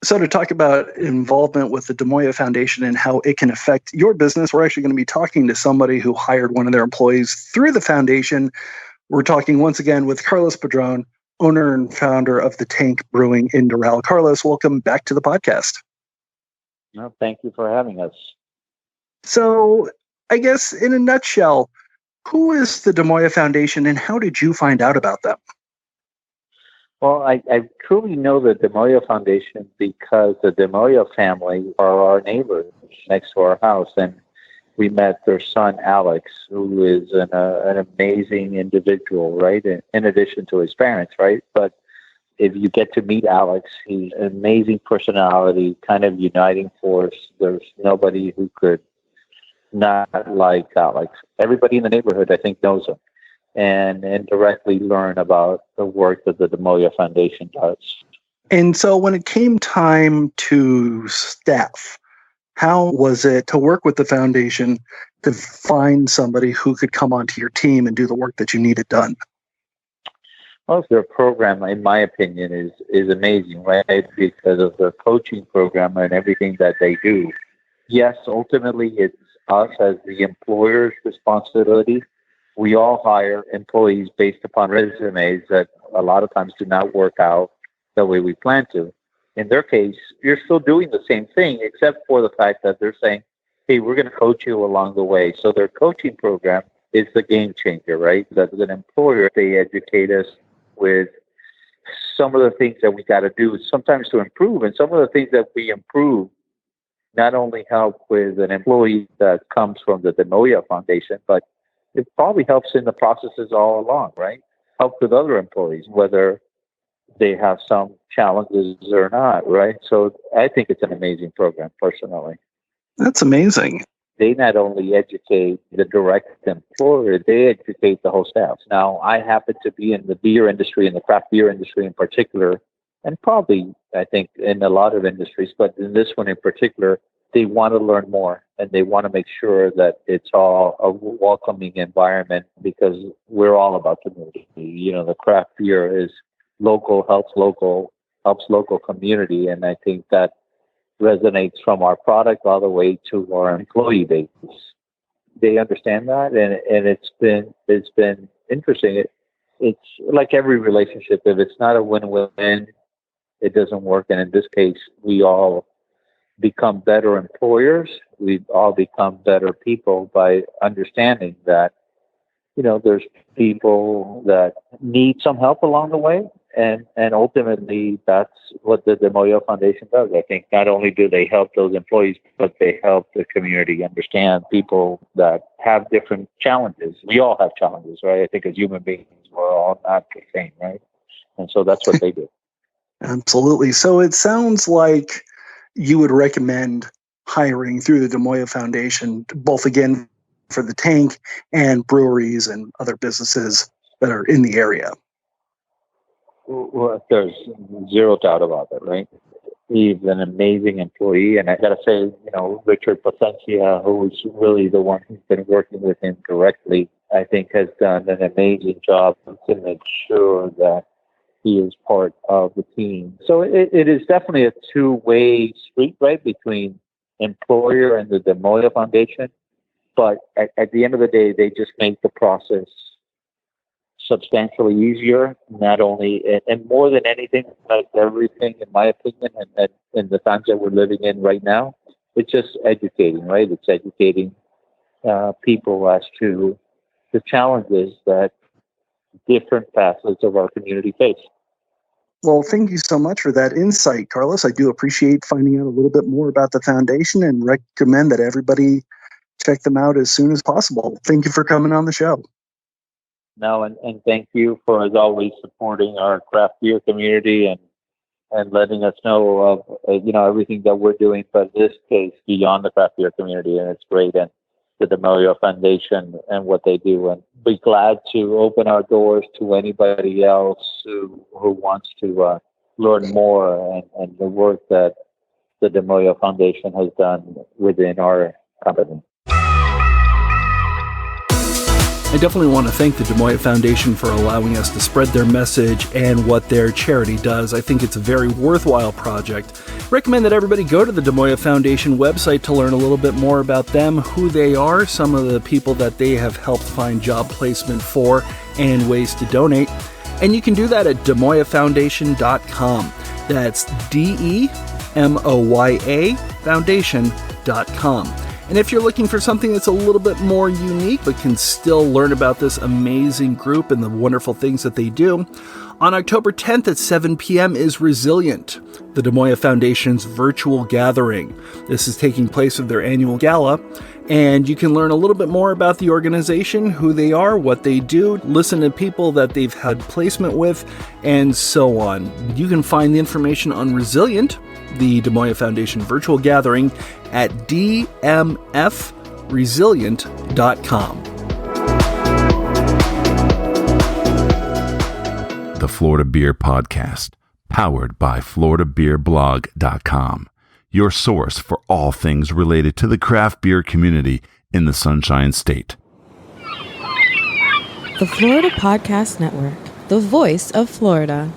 So to talk about involvement with the Moya Foundation and how it can affect your business, we're actually going to be talking to somebody who hired one of their employees through the foundation. We're talking once again with Carlos Padron, owner and founder of the Tank Brewing in Doral. Carlos, welcome back to the podcast. No, thank you for having us. So I guess in a nutshell, who is the Moya Foundation and how did you find out about them? Well, I truly know the Moya Foundation because the Moya family are our neighbors next to our house. And we met their son, Alex, who is an amazing individual, right? In addition to his parents, right? But if you get to meet Alex, he's an amazing personality, kind of uniting force. There's nobody who could not like Alex. Everybody in the neighborhood, I think, knows him and directly learn about the work that the Moya Foundation does. And so when it came time to staff, how was it to work with the foundation to find somebody who could come onto your team and do the work that you needed done? Well, their program, in my opinion, is amazing, right? Because of their coaching program and everything that they do. Yes, ultimately, it's us as the employer's responsibility. We all hire employees based upon resumes that a lot of times do not work out the way we plan to. In their case, you're still doing the same thing, except for the fact that they're saying, hey, we're going to coach you along the way. So their coaching program is the game changer, right? That as an employer, they educate us with some of the things that we got to do sometimes to improve. And some of the things that we improve not only help with an employee that comes from the Moya Foundation, but it probably helps in the processes all along, right? Help with other employees, whether they have some challenges or not, right? So I think it's an amazing program, personally. That's amazing. They not only educate the direct employer, they educate the whole staff. Now, I happen to be in the beer industry, in the craft beer industry in particular, and probably, I think, in a lot of industries, but in this one in particular, they want to learn more and they want to make sure that it's all a welcoming environment because we're all about community. You know, the craft beer is local, helps local community. And I think that resonates from our product all the way to our employee base. They understand that. And it's been interesting. It's like every relationship. If it's not a win-win, it doesn't work. And in this case, we all become better employers. We all become better people by understanding that, you know, there's people that need some help along the way. And ultimately, that's what the Moya Foundation does. I think not only do they help those employees, but they help the community understand people that have different challenges. We all have challenges, right? I think as human beings, we're all not the same, right? And so that's what they do. Absolutely. So it sounds like you would recommend hiring through the Moya Foundation, both again for the tank and breweries and other businesses that are in the area. Well, there's zero doubt about that, right? He's an amazing employee, and I got to say, you know, Richard Placencia, who's really the one who's been working with him directly, I think has done an amazing job to make sure that he is part of the team. So it is definitely a two-way street, right, between employer and the Moya Foundation. But at the end of the day, they just make the process substantially easier, not only, and more than anything, like everything, in my opinion, and in the times that we're living in right now, it's just educating, right? It's educating people as to the challenges that different facets of our community face. Well, thank you so much for that insight, Carlos. I do appreciate finding out a little bit more about the foundation and recommend that everybody check them out as soon as possible. Thank you for coming on the show. No, and thank you for, as always, supporting our craft beer community and letting us know of, you know, everything that we're doing, but in this case, beyond the craft beer community, and it's great. And the Moya Foundation and what they do, and be glad to open our doors to anybody else who wants to learn more and the work that the Moya Foundation has done within our company. I definitely want to thank the Moya Foundation for allowing us to spread their message and what their charity does. I think it's a very worthwhile project. Recommend that everybody go to the Moya Foundation website to learn a little bit more about them, who they are, some of the people that they have helped find job placement for, and ways to donate. And you can do that at demoyafoundation.com. That's DEMOYA Foundation.com. And if you're looking for something that's a little bit more unique but can still learn about this amazing group and the wonderful things that they do, on October 10th at 7 p.m. is Resilient, the Moya Foundation's virtual gathering. This is taking place at their annual gala, and you can learn a little bit more about the organization, who they are, what they do, listen to people that they've had placement with, and so on. You can find the information on Resilient, the Moya Foundation virtual gathering, at dmfresilient.com. The Florida Beer Podcast, powered by FloridaBeerBlog.com, your source for all things related to the craft beer community in the Sunshine State. The Florida Podcast Network, the voice of Florida.